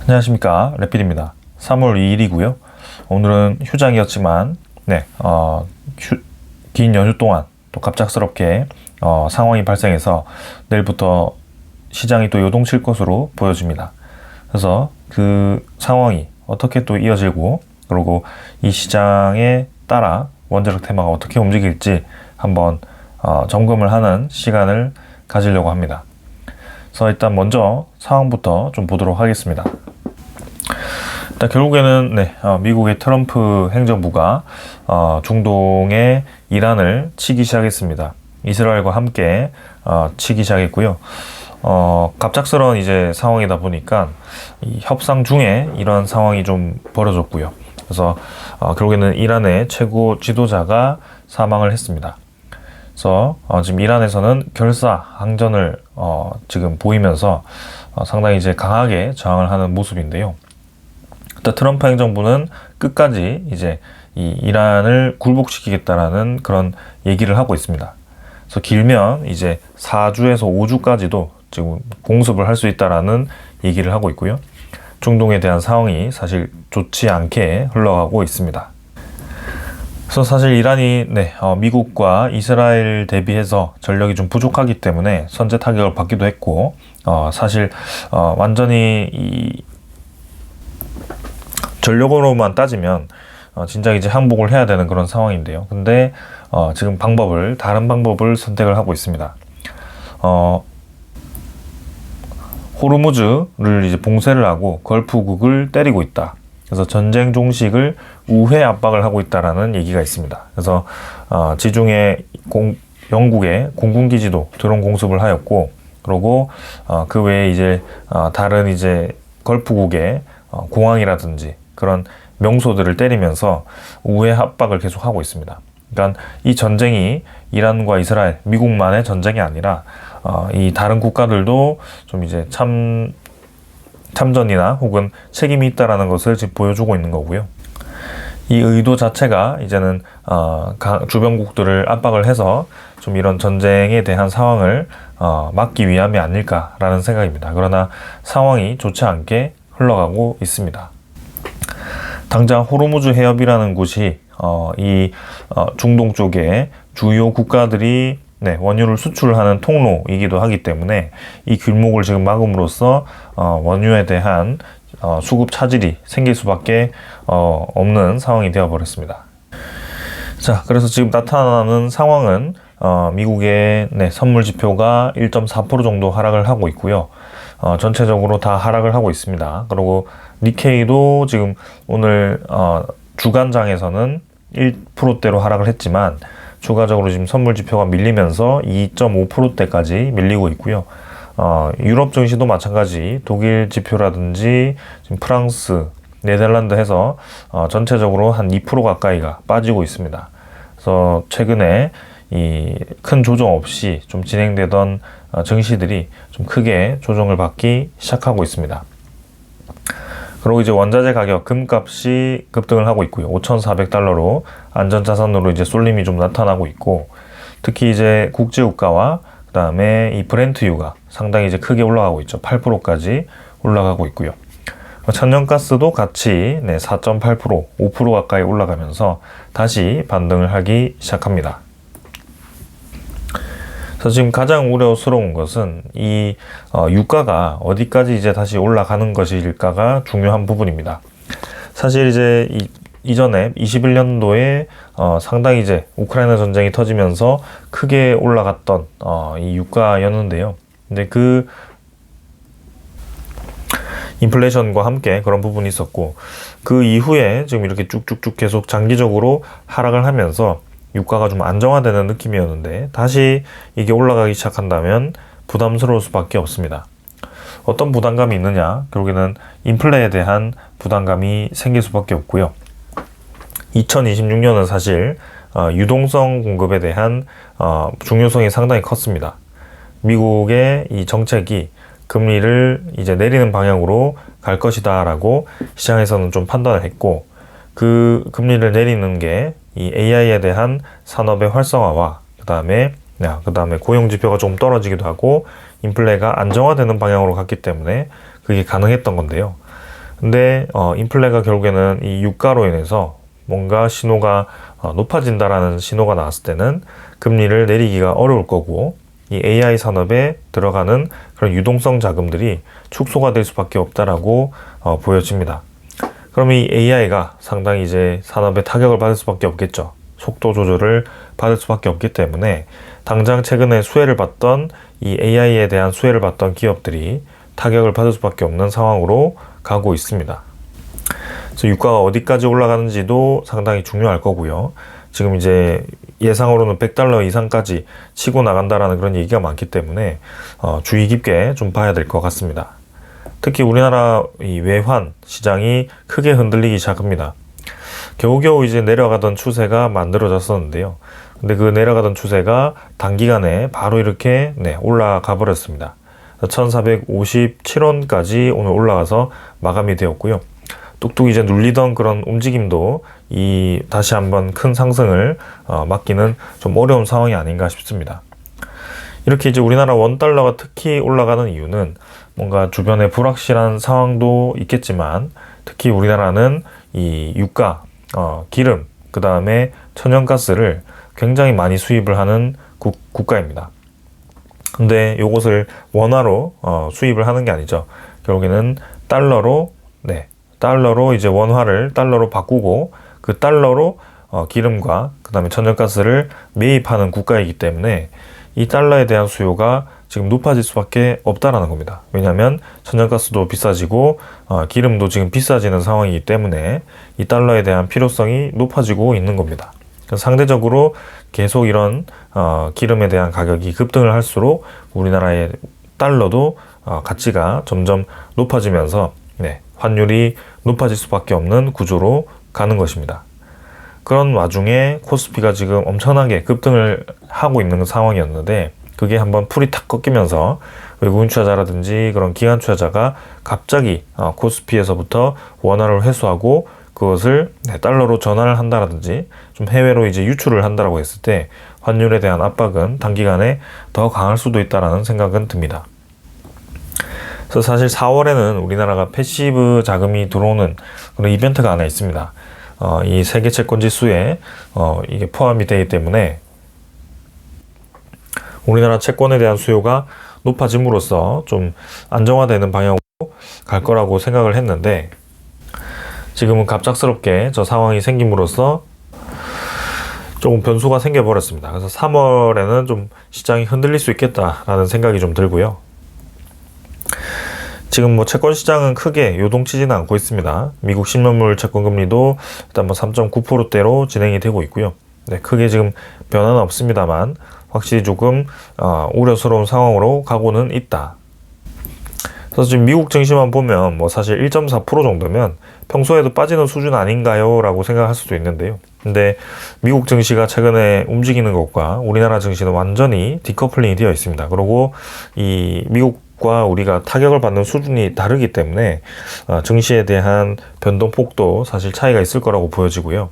안녕하십니까, 래필입니다. 3월 2일이고요. 오늘은 휴장이었지만 긴 연휴 동안 또 갑작스럽게 상황이 발생해서 내일부터 시장이 또 요동칠 것으로 보여집니다. 그래서 그 상황이 어떻게 또 이어지고, 그리고 이 시장에 따라 원자력 테마가 어떻게 움직일지 한번 점검을 하는 시간을 가지려고 합니다. 그래서 일단 먼저 상황부터 좀 보도록 하겠습니다. 일단 결국에는 미국의 트럼프 행정부가 중동의 이란을 치기 시작했습니다. 이스라엘과 함께 치기 시작했고요. 갑작스러운 이제 상황이다 보니까 이 협상 중에 이런 상황이 좀 벌어졌고요. 그래서 결국에는 이란의 최고 지도자가 사망을 했습니다. 그래서 지금 이란에서는 결사항전을 지금 보이면서 상당히 이제 강하게 저항을 하는 모습인데요. 일단 트럼프 행정부는 끝까지 이제 이 이란을 굴복시키겠다라는 그런 얘기를 하고 있습니다. 그래서 길면 이제 4주에서 5주까지도 지금 공습을 할 수 있다라는 얘기를 하고 있고요. 중동에 대한 상황이 사실 좋지 않게 흘러가고 있습니다. 그래서 사실 이란이 미국과 이스라엘 대비해서 전력이 좀 부족하기 때문에 선제 타격을 받기도 했고, 사실 완전히 이 전력으로만 따지면 진작 이제 항복을 해야 되는 그런 상황인데요. 근데 지금 다른 방법을 선택을 하고 있습니다. 호르무즈를 이제 봉쇄를 하고 걸프국을 때리고 있다. 그래서 전쟁 종식을 우회 압박을 하고 있다라는 얘기가 있습니다. 그래서 지중해 영국의 공군기지도 드론 공습을 하였고, 그리고 그 외에 이제 다른 이제 걸프국의 공항이라든지 그런 명소들을 때리면서 우회 압박을 계속 하고 있습니다. 그러니까 이 전쟁이 이란과 이스라엘, 미국만의 전쟁이 아니라 이 다른 국가들도 좀 이제 참전이나 혹은 책임이 있다라는 것을 지금 보여주고 있는 거고요. 이 의도 자체가 이제는 주변국들을 압박을 해서 좀 이런 전쟁에 대한 상황을 막기 위함이 아닐까라는 생각입니다. 그러나 상황이 좋지 않게 흘러가고 있습니다. 당장 호르무즈 해협이라는 곳이 중동 쪽에 주요 국가들이 원유를 수출하는 통로이기도 하기 때문에 이 길목을 지금 막음으로써 원유에 대한 수급 차질이 생길 수밖에 없는 상황이 되어버렸습니다. 자, 그래서 지금 나타나는 상황은 미국의 선물 지표가 1.4% 정도 하락을 하고 있고요. 전체적으로 다 하락을 하고 있습니다. 그리고 니케이도 지금 오늘 주간장에서는 1%대로 하락을 했지만 추가적으로 지금 선물 지표가 밀리면서 2.5%대까지 밀리고 있고요. 유럽 증시도 마찬가지, 독일 지표라든지 지금 프랑스, 네덜란드 해서 전체적으로 한 2% 가까이가 빠지고 있습니다. 그래서 최근에 이 큰 조정 없이 좀 진행되던 증시들이 좀 크게 조정을 받기 시작하고 있습니다. 그리고 이제 원자재 가격, 금값이 급등을 하고 있고요. 5,400달러로 안전자산으로 이제 쏠림이 좀 나타나고 있고, 특히 이제 국제유가와 그 다음에 이 브렌트유가 상당히 이제 크게 올라가고 있죠. 8%까지 올라가고 있고요. 천연가스도 같이 4.8%, 5% 가까이 올라가면서 다시 반등을 하기 시작합니다. 그래서 지금 가장 우려스러운 것은 이 유가가 어디까지 이제 다시 올라가는 것일까가 중요한 부분입니다. 사실 이제 이전에 21년도에 상당히 이제 우크라이나 전쟁이 터지면서 크게 올라갔던 이 유가였는데요. 근데 그 인플레이션과 함께 그런 부분이 있었고, 그 이후에 지금 이렇게 쭉쭉쭉 계속 장기적으로 하락을 하면서 유가가 좀 안정화되는 느낌이었는데, 다시 이게 올라가기 시작한다면 부담스러울 수밖에 없습니다. 어떤 부담감이 있느냐? 결국에는 인플레에 대한 부담감이 생길 수밖에 없고요. 2026년은 사실 유동성 공급에 대한 중요성이 상당히 컸습니다. 미국의 이 정책이 금리를 이제 내리는 방향으로 갈 것이다 라고 시장에서는 좀 판단을 했고, 그 금리를 내리는 게 이 AI에 대한 산업의 활성화와 그 다음에 고용 지표가 좀 떨어지기도 하고 인플레가 안정화되는 방향으로 갔기 때문에 그게 가능했던 건데요. 근데 인플레가 결국에는 이 유가로 인해서 뭔가 신호가 높아진다라는 신호가 나왔을 때는 금리를 내리기가 어려울 거고, 이 AI 산업에 들어가는 그런 유동성 자금들이 축소가 될 수밖에 없다라고 보여집니다. 그럼 이 AI가 상당히 이제 산업에 타격을 받을 수밖에 없겠죠. 속도 조절을 받을 수밖에 없기 때문에 당장 최근에 수혜를 받던 이 AI에 대한 수혜를 받던 기업들이 타격을 받을 수밖에 없는 상황으로 가고 있습니다. 그래서 유가가 어디까지 올라가는지도 상당히 중요할 거고요. 지금 이제 예상으로는 $100 이상까지 치고 나간다라는 그런 얘기가 많기 때문에 주의 깊게 좀 봐야 될 것 같습니다. 특히 우리나라 이 외환 시장이 크게 흔들리기 시작합니다. 겨우겨우 이제 내려가던 추세가 만들어졌었는데요. 근데 그 내려가던 추세가 단기간에 바로 이렇게 올라가 버렸습니다. 1457원까지 오늘 올라가서 마감이 되었고요. 뚝뚝 이제 눌리던 그런 움직임도 다시 한번 큰 상승을 막기는 좀 어려운 상황이 아닌가 싶습니다. 이렇게 이제 우리나라 원달러가 특히 올라가는 이유는 뭔가 주변에 불확실한 상황도 있겠지만, 특히 우리나라는 이 유가, 기름, 그 다음에 천연가스를 굉장히 많이 수입을 하는 국가입니다. 근데 이것을 원화로 수입을 하는 게 아니죠. 결국에는 달러로 이제 원화를 달러로 바꾸고 그 달러로 기름과 그 다음에 천연가스를 매입하는 국가이기 때문에 이 달러에 대한 수요가 지금 높아질 수밖에 없다라는 겁니다. 왜냐하면 천연가스도 비싸지고 기름도 지금 비싸지는 상황이기 때문에 이 달러에 대한 필요성이 높아지고 있는 겁니다. 상대적으로 계속 이런 기름에 대한 가격이 급등을 할수록 우리나라의 달러도 가치가 점점 높아지면서 환율이 높아질 수밖에 없는 구조로 가는 것입니다. 그런 와중에 코스피가 지금 엄청나게 급등을 하고 있는 상황이었는데, 그게 한번 풀이 탁 꺾이면서 외국인 투자자라든지 그런 기관 투자자가 갑자기 코스피에서부터 원화를 회수하고 그것을 달러로 전환을 한다라든지 좀 해외로 이제 유출을 한다라고 했을 때 환율에 대한 압박은 단기간에 더 강할 수도 있다라는 생각은 듭니다. 그래서 사실 4월에는 우리나라가 패시브 자금이 들어오는 그런 이벤트가 하나 있습니다. 이 세계 채권 지수에 이게 포함이 되기 때문에 우리나라 채권에 대한 수요가 높아짐으로써 좀 안정화되는 방향으로 갈 거라고 생각을 했는데, 지금은 갑작스럽게 저 상황이 생김으로써 조금 변수가 생겨버렸습니다. 그래서 3월에는 좀 시장이 흔들릴 수 있겠다라는 생각이 좀 들고요. 지금 뭐 채권 시장은 크게 요동치지는 않고 있습니다. 미국 10년물 채권 금리도 일단 뭐 3.9%대로 진행이 되고 있고요. 크게 지금 변화는 없습니다만 확실히 조금 우려스러운 상황으로 가고는 있다. 그래서 지금 미국 증시만 보면 뭐 사실 1.4% 정도면 평소에도 빠지는 수준 아닌가요? 라고 생각할 수도 있는데요. 근데 미국 증시가 최근에 움직이는 것과 우리나라 증시는 완전히 디커플링이 되어 있습니다. 그리고 이 미국과 우리가 타격을 받는 수준이 다르기 때문에 증시에 대한 변동폭도 사실 차이가 있을 거라고 보여지고요.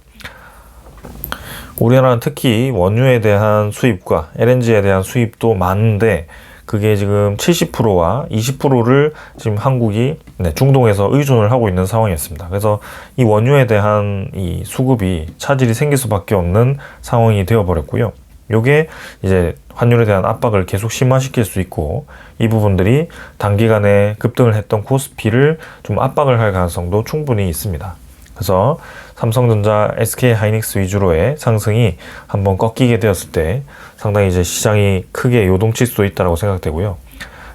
우리나라는 특히 원유에 대한 수입과 LNG에 대한 수입도 많은데, 그게 지금 70%와 20%를 지금 한국이 중동에서 의존을 하고 있는 상황이었습니다. 그래서 이 원유에 대한 이 수급이 차질이 생길 수밖에 없는 상황이 되어버렸고요. 요게 이제 환율에 대한 압박을 계속 심화시킬 수 있고, 이 부분들이 단기간에 급등을 했던 코스피를 좀 압박을 할 가능성도 충분히 있습니다. 그래서 삼성전자, SK하이닉스 위주로의 상승이 한번 꺾이게 되었을 때 상당히 이제 시장이 크게 요동칠 수도 있다고 생각되고요.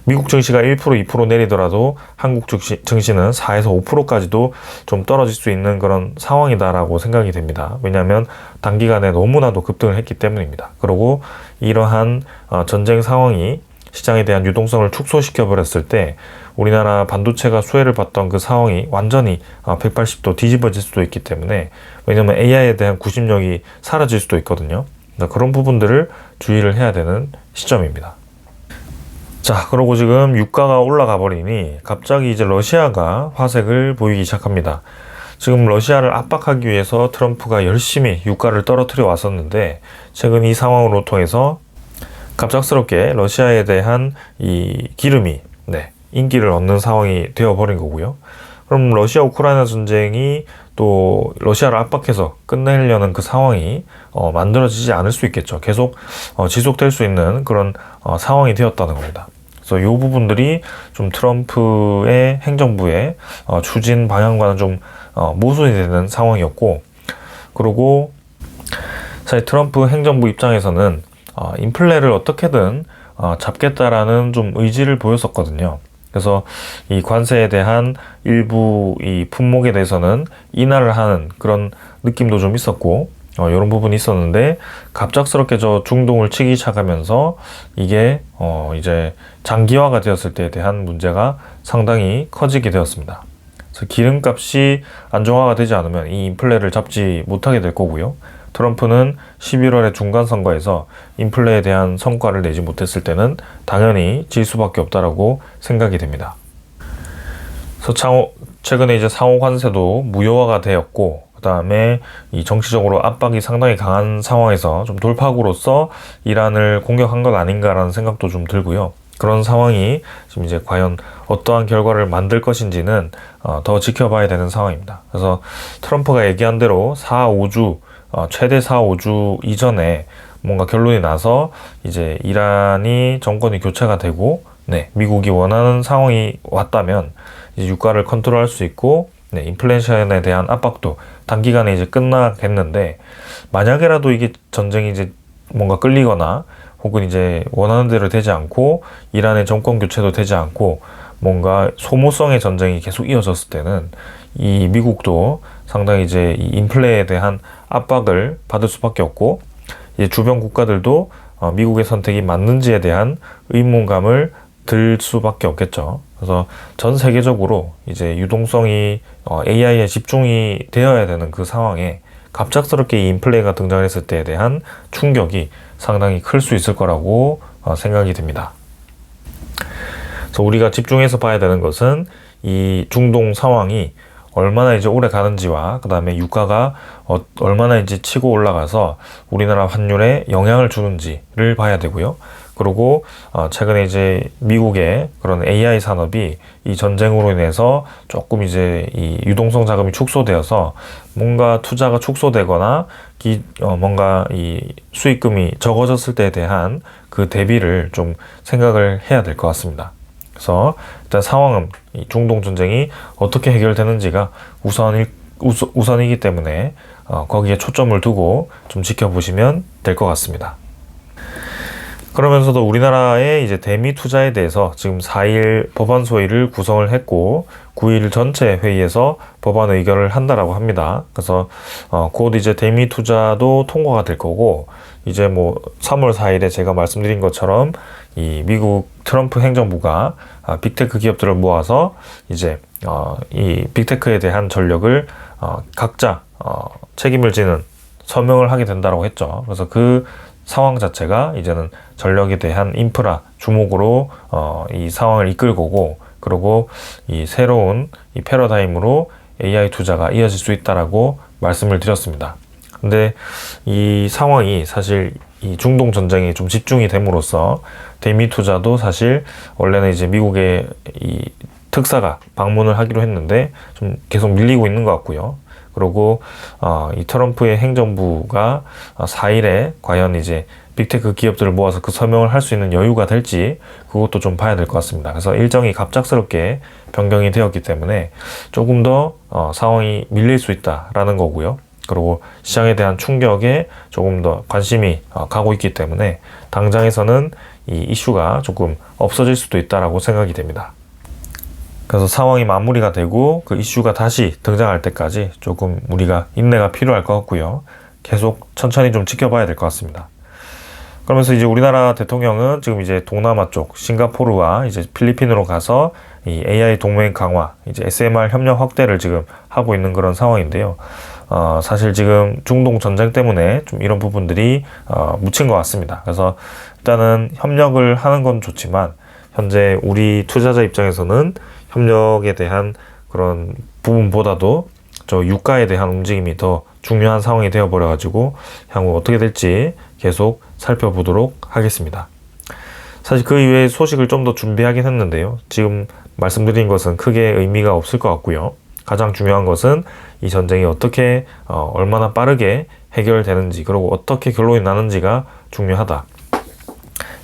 미국 증시가 1%, 2% 내리더라도 한국 증시는 4에서 5%까지도 좀 떨어질 수 있는 그런 상황이다라고 생각이 됩니다. 왜냐하면 단기간에 너무나도 급등을 했기 때문입니다. 그리고 이러한 전쟁 상황이 시장에 대한 유동성을 축소시켜 버렸을 때 우리나라 반도체가 수혜를 받던 그 상황이 완전히 180도 뒤집어질 수도 있기 때문에, 왜냐하면 AI에 대한 구심력이 사라질 수도 있거든요. 그런 부분들을 주의를 해야 되는 시점입니다. 자, 그러고 지금 유가가 올라가 버리니 갑자기 이제 러시아가 화색을 보이기 시작합니다. 지금 러시아를 압박하기 위해서 트럼프가 열심히 유가를 떨어뜨려 왔었는데, 최근 이 상황으로 통해서 갑작스럽게 러시아에 대한 이 기름이 인기를 얻는 상황이 되어버린 거고요. 그럼 러시아 우크라이나 전쟁이 또 러시아를 압박해서 끝내려는 그 상황이 만들어지지 않을 수 있겠죠. 계속 지속될 수 있는 그런 상황이 되었다는 겁니다. 그래서 이 부분들이 좀 트럼프의 행정부의 추진 방향과는 좀 모순이 되는 상황이었고, 그리고 사실 트럼프 행정부 입장에서는 인플레를 어떻게든 잡겠다라는 좀 의지를 보였었거든요. 그래서 이 관세에 대한 일부 이 품목에 대해서는 인하를 하는 그런 느낌도 좀 있었고, 이런 부분이 있었는데 갑작스럽게 저 중동을 치기 시작하면서 이게 이제 장기화가 되었을 때에 대한 문제가 상당히 커지게 되었습니다. 그래서 기름값이 안정화가 되지 않으면 이 인플레를 잡지 못하게 될 거고요. 트럼프는 11월에 중간선거에서 인플레에 대한 성과를 내지 못했을 때는 당연히 질 수밖에 없다라고 생각이 됩니다. 그래서 최근에 이제 상호 관세도 무효화가 되었고, 그 다음에 이 정치적으로 압박이 상당히 강한 상황에서 좀 돌파구로서 이란을 공격한 것 아닌가라는 생각도 좀 들고요. 그런 상황이 지금 이제 과연 어떠한 결과를 만들 것인지는 더 지켜봐야 되는 상황입니다. 그래서 트럼프가 얘기한 대로 4-5주 최대 4-5주 이전에 뭔가 결론이 나서 이제 이란이 정권이 교체가 되고, 미국이 원하는 상황이 왔다면 이제 유가를 컨트롤할 수 있고, 인플레이션에 대한 압박도 단기간에 이제 끝나겠는데, 만약에라도 이게 전쟁이 이제 뭔가 끌리거나 혹은 이제 원하는 대로 되지 않고 이란의 정권 교체도 되지 않고 뭔가 소모성의 전쟁이 계속 이어졌을 때는 이 미국도 상당히 이제 이 인플레에 대한 압박을 받을 수밖에 없고, 이제 주변 국가들도 미국의 선택이 맞는지에 대한 의문감을 들 수밖에 없겠죠. 그래서 전 세계적으로 이제 유동성이 AI에 집중이 되어야 되는 그 상황에 갑작스럽게 이 인플레가 등장했을 때에 대한 충격이 상당히 클 수 있을 거라고 생각이 됩니다. 그래서 우리가 집중해서 봐야 되는 것은 이 중동 상황이 얼마나 이제 오래 가는지와 그 다음에 유가가 얼마나 이제 치고 올라가서 우리나라 환율에 영향을 주는지를 봐야 되고요. 그리고 최근에 이제 미국의 그런 AI 산업이 이 전쟁으로 인해서 조금 이제 이 유동성 자금이 축소되어서 뭔가 투자가 축소되거나 뭔가 이 수익금이 적어졌을 때에 대한 그 대비를 좀 생각을 해야 될 것 같습니다. 그래서 일단 상황은 이 중동 전쟁이 어떻게 해결되는지가 우선이기 때문에 거기에 초점을 두고 좀 지켜보시면 될 것 같습니다. 그러면서도 우리나라의 이제 대미 투자에 대해서 지금 4일 법안 소위를 구성을 했고 9일 전체 회의에서 법안 의결을 한다라고 합니다. 그래서 곧 이제 대미 투자도 통과가 될 거고, 이제 뭐 3월 4일에 제가 말씀드린 것처럼 이 미국 트럼프 행정부가 빅테크 기업들을 모아서 이제 이 빅테크에 대한 전력을 각자 책임을 지는 서명을 하게 된다고 했죠. 그래서 그 상황 자체가 이제는 전력에 대한 인프라 주목으로 이 상황을 이끌 거고, 그리고 이 새로운 이 패러다임으로 AI 투자가 이어질 수 있다라고 말씀을 드렸습니다. 근데 이 상황이 사실 이 중동 전쟁에 좀 집중이 됨으로써 대미 투자도 사실 원래는 이제 미국의 이 특사가 방문을 하기로 했는데 좀 계속 밀리고 있는 것 같고요. 그리고 이 트럼프의 행정부가 4일에 과연 이제 빅테크 기업들을 모아서 그 서명을 할 수 있는 여유가 될지 그것도 좀 봐야 될 것 같습니다. 그래서 일정이 갑작스럽게 변경이 되었기 때문에 조금 더 상황이 밀릴 수 있다라는 거고요. 그리고 시장에 대한 충격에 조금 더 관심이 가고 있기 때문에 당장에서는 이 이슈가 조금 없어질 수도 있다라고 생각이 됩니다. 그래서 상황이 마무리가 되고 그 이슈가 다시 등장할 때까지 조금 우리가 인내가 필요할 것 같고요. 계속 천천히 좀 지켜봐야 될 것 같습니다. 그러면서 이제 우리나라 대통령은 지금 이제 동남아 쪽 싱가포르와 이제 필리핀으로 가서 이 AI 동맹 강화, 이제 SMR 협력 확대를 지금 하고 있는 그런 상황인데요. 사실 지금 중동 전쟁 때문에 좀 이런 부분들이 묻힌 것 같습니다. 그래서 일단은 협력을 하는 건 좋지만 현재 우리 투자자 입장에서는 협력에 대한 그런 부분보다도 저 유가에 대한 움직임이 더 중요한 상황이 되어버려가지고 향후 어떻게 될지 계속 살펴보도록 하겠습니다. 사실 그 이외의 소식을 좀 더 준비하긴 했는데요. 지금 말씀드린 것은 크게 의미가 없을 것 같고요. 가장 중요한 것은 이 전쟁이 어떻게 얼마나 빠르게 해결되는지, 그리고 어떻게 결론이 나는지가 중요하다.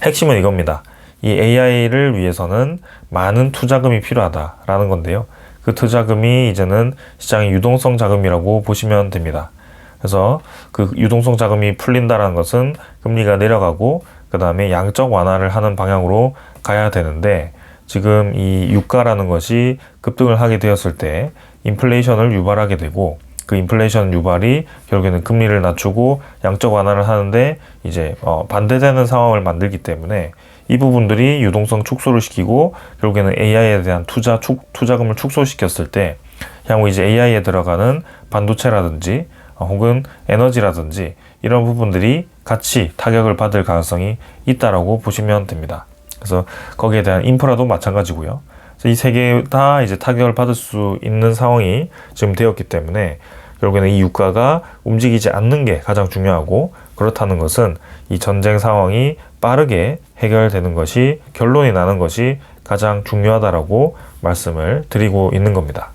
핵심은 이겁니다. 이 AI를 위해서는 많은 투자금이 필요하다라는 건데요. 그 투자금이 이제는 시장의 유동성 자금이라고 보시면 됩니다. 그래서 그 유동성 자금이 풀린다는 것은 금리가 내려가고 그 다음에 양적 완화를 하는 방향으로 가야 되는데, 지금 이 유가라는 것이 급등을 하게 되었을 때 인플레이션을 유발하게 되고, 그 인플레이션 유발이 결국에는 금리를 낮추고 양적 완화를 하는데 이제 반대되는 상황을 만들기 때문에 이 부분들이 유동성 축소를 시키고 결국에는 AI에 대한 투자금을 축소시켰을 때 향후 이제 AI에 들어가는 반도체라든지 혹은 에너지라든지 이런 부분들이 같이 타격을 받을 가능성이 있다라고 보시면 됩니다. 그래서 거기에 대한 인프라도 마찬가지고요. 이 세 개 다 이제 타격을 받을 수 있는 상황이 지금 되었기 때문에 결국에는 이 유가가 움직이지 않는 게 가장 중요하고, 그렇다는 것은 이 전쟁 상황이 빠르게 해결되는 것이, 결론이 나는 것이 가장 중요하다라고 말씀을 드리고 있는 겁니다.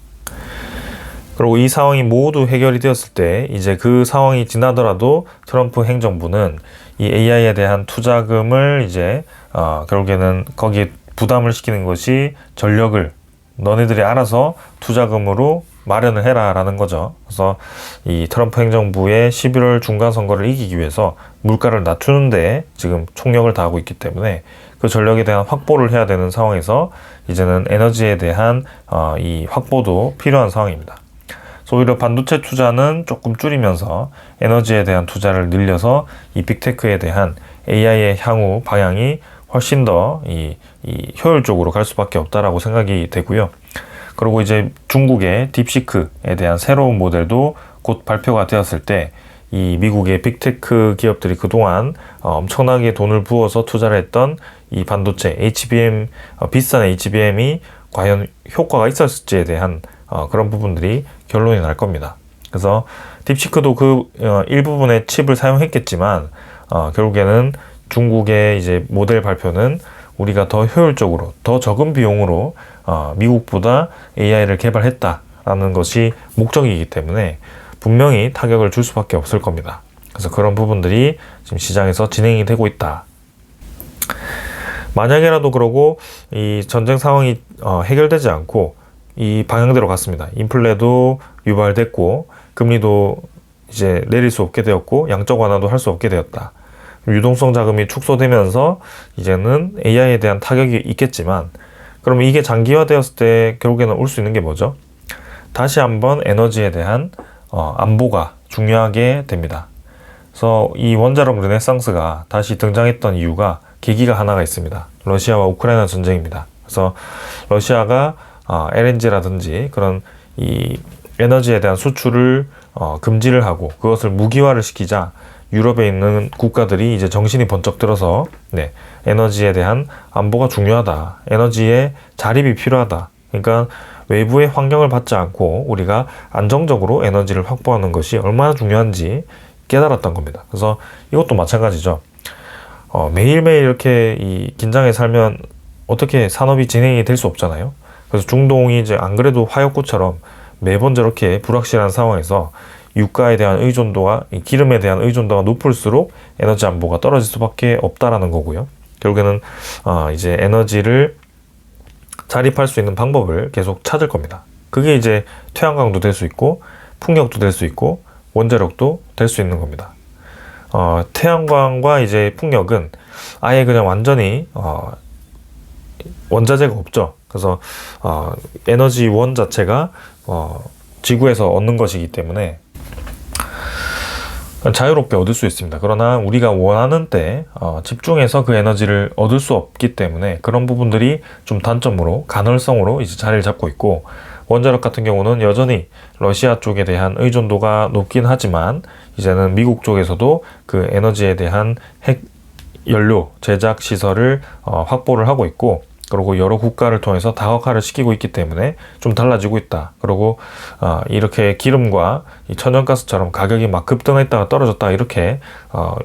그리고 이 상황이 모두 해결이 되었을 때 이제 그 상황이 지나더라도 트럼프 행정부는 이 AI에 대한 투자금을 이제 결국에는 거기에 부담을 시키는 것이 전력을 너네들이 알아서 투자금으로 마련을 해라 라는 거죠. 그래서 이 트럼프 행정부의 11월 중간 선거를 이기기 위해서 물가를 낮추는데 지금 총력을 다하고 있기 때문에 그 전력에 대한 확보를 해야 되는 상황에서 이제는 에너지에 대한 이 확보도 필요한 상황입니다. 그래서 오히려 반도체 투자는 조금 줄이면서 에너지에 대한 투자를 늘려서 이 빅테크에 대한 AI의 향후 방향이 훨씬 더 이 효율적으로 갈 수밖에 없다라고 생각이 되고요. 그리고 이제 중국의 딥시크에 대한 새로운 모델도 곧 발표가 되었을 때 이 미국의 빅테크 기업들이 그동안 엄청나게 돈을 부어서 투자를 했던 이 반도체 HBM, 비싼 HBM이 과연 효과가 있었을지에 대한 그런 부분들이 결론이 날 겁니다. 그래서 딥시크도 그 일부분의 칩을 사용했겠지만 결국에는 중국의 이제 모델 발표는 우리가 더 효율적으로, 더 적은 비용으로 미국보다 AI를 개발했다라는 것이 목적이기 때문에 분명히 타격을 줄 수밖에 없을 겁니다. 그래서 그런 부분들이 지금 시장에서 진행이 되고 있다. 만약에라도 그러고 이 전쟁 상황이 해결되지 않고 이 방향대로 갔습니다. 인플레도 유발됐고 금리도 이제 내릴 수 없게 되었고 양적 완화도 할 수 없게 되었다. 유동성 자금이 축소되면서 이제는 AI에 대한 타격이 있겠지만, 그러면 이게 장기화되었을 때 결국에는 올 수 있는 게 뭐죠? 다시 한번 에너지에 대한 안보가 중요하게 됩니다. 그래서 이 원자력 르네상스가 다시 등장했던 이유가 계기가 하나가 있습니다. 러시아와 우크라이나 전쟁입니다. 그래서 러시아가 LNG라든지 그런 이 에너지에 대한 수출을 금지를 하고 그것을 무기화를 시키자 유럽에 있는 국가들이 이제 정신이 번쩍 들어서 에너지에 대한 안보가 중요하다. 에너지의 자립이 필요하다. 그러니까 외부의 환경을 받지 않고 우리가 안정적으로 에너지를 확보하는 것이 얼마나 중요한지 깨달았던 겁니다. 그래서 이것도 마찬가지죠. 매일매일 이렇게 이 긴장에 살면 어떻게 산업이 진행이 될 수 없잖아요. 그래서 중동이 이제 안 그래도 화약고처럼 매번 저렇게 불확실한 상황에서 유가에 대한 의존도가, 기름에 대한 의존도가 높을수록 에너지 안보가 떨어질 수밖에 없다라는 거고요. 결국에는 이제 에너지를 자립할 수 있는 방법을 계속 찾을 겁니다. 그게 이제 태양광도 될 수 있고 풍력도 될 수 있고 원자력도 될 수 있는 겁니다. 태양광과 이제 풍력은 아예 그냥 완전히 원자재가 없죠. 그래서 에너지 원 자체가 지구에서 얻는 것이기 때문에 자유롭게 얻을 수 있습니다. 그러나 우리가 원하는 때 집중해서 그 에너지를 얻을 수 없기 때문에 그런 부분들이 좀 단점으로, 간헐성으로 이제 자리를 잡고 있고, 원자력 같은 경우는 여전히 러시아 쪽에 대한 의존도가 높긴 하지만 이제는 미국 쪽에서도 그 에너지에 대한 핵 연료 제작 시설을 확보를 하고 있고, 그리고 여러 국가를 통해서 다각화를 시키고 있기 때문에 좀 달라지고 있다. 그리고 이렇게 기름과 이 천연가스처럼 가격이 막 급등했다가 떨어졌다 이렇게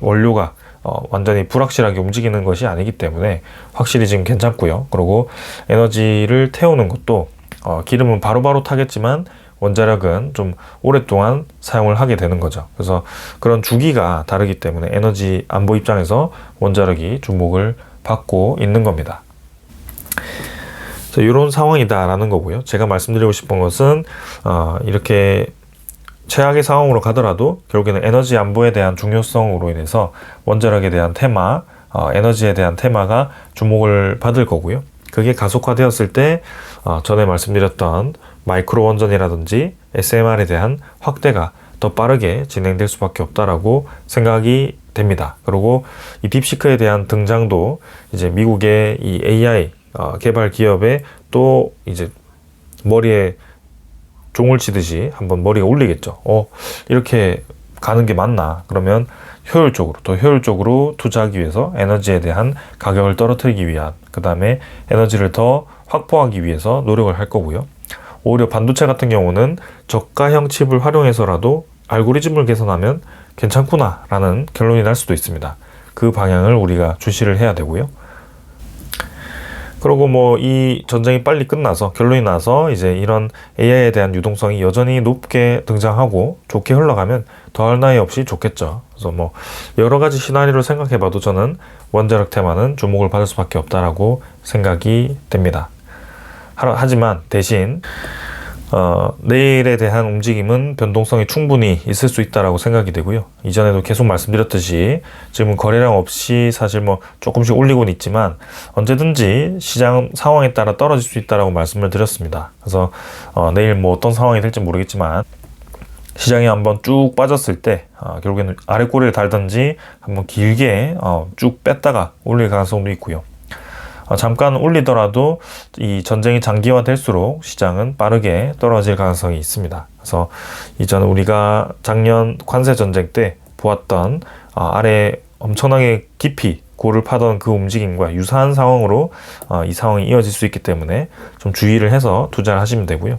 원료가 완전히 불확실하게 움직이는 것이 아니기 때문에 확실히 지금 괜찮고요. 그리고 에너지를 태우는 것도 기름은 바로바로 타겠지만 원자력은 좀 오랫동안 사용을 하게 되는 거죠. 그래서 그런 주기가 다르기 때문에 에너지 안보 입장에서 원자력이 주목을 받고 있는 겁니다. 이런 상황이다라는 거고요. 제가 말씀드리고 싶은 것은 이렇게 최악의 상황으로 가더라도 결국에는 에너지 안보에 대한 중요성으로 인해서 원자력에 대한 테마, 에너지에 대한 테마가 주목을 받을 거고요. 그게 가속화되었을 때 전에 말씀드렸던 마이크로 원전이라든지 SMR에 대한 확대가 더 빠르게 진행될 수밖에 없다라고 생각이 됩니다. 그리고 이 딥시크에 대한 등장도 이제 미국의 이 AI 개발 기업에 또 이제 머리에 종을 치듯이 한번 머리가 울리겠죠. 이렇게 가는 게 맞나? 그러면 더 효율적으로 투자하기 위해서 에너지에 대한 가격을 떨어뜨리기 위한, 그 다음에 에너지를 더 확보하기 위해서 노력을 할 거고요. 오히려 반도체 같은 경우는 저가형 칩을 활용해서라도 알고리즘을 개선하면 괜찮구나 라는 결론이 날 수도 있습니다. 그 방향을 우리가 주시를 해야 되고요. 그리고 이 전쟁이 빨리 끝나서 결론이 나서 이제 이런 AI에 대한 유동성이 여전히 높게 등장하고 좋게 흘러가면 더할 나위 없이 좋겠죠. 그래서 여러 가지 시나리오를 생각해 봐도 저는 원자력 테마는 주목을 받을 수밖에 없다라고 생각이 됩니다. 하지만 대신 내일에 대한 움직임은 변동성이 충분히 있을 수 있다라고 생각이 되고요. 이전에도 계속 말씀드렸듯이 지금 거래량 없이 사실 조금씩 올리고는 있지만 언제든지 시장 상황에 따라 떨어질 수 있다라고 말씀을 드렸습니다. 그래서 내일 어떤 상황이 될지 모르겠지만 시장이 한번 쭉 빠졌을 때 결국에는 아래 꼬리를 달든지 한번 길게 쭉 뺐다가 올릴 가능성도 있고요. 잠깐 올리더라도 이 전쟁이 장기화될수록 시장은 빠르게 떨어질 가능성이 있습니다. 그래서 이전 우리가 작년 관세 전쟁 때 보았던 아래 엄청나게 깊이 골을 파던 그 움직임과 유사한 상황으로 이 상황이 이어질 수 있기 때문에 좀 주의를 해서 투자를 하시면 되고요.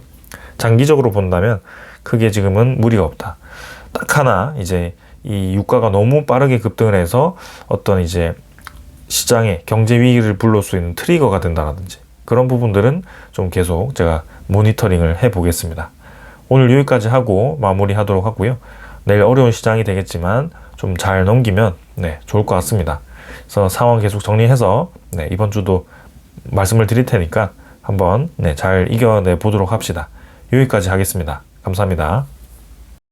장기적으로 본다면 크게 지금은 무리가 없다. 딱 하나 이제 이 유가가 너무 빠르게 급등을 해서 어떤 이제 시장에 경제 위기를 불러올 수 있는 트리거가 된다든지 그런 부분들은 좀 계속 제가 모니터링을 해 보겠습니다. 오늘 여기까지 하고 마무리하도록 하고요. 내일 어려운 시장이 되겠지만 좀 잘 넘기면 좋을 것 같습니다. 그래서 상황 계속 정리해서 이번 주도 말씀을 드릴 테니까 한번 잘 이겨내 보도록 합시다. 여기까지 하겠습니다. 감사합니다.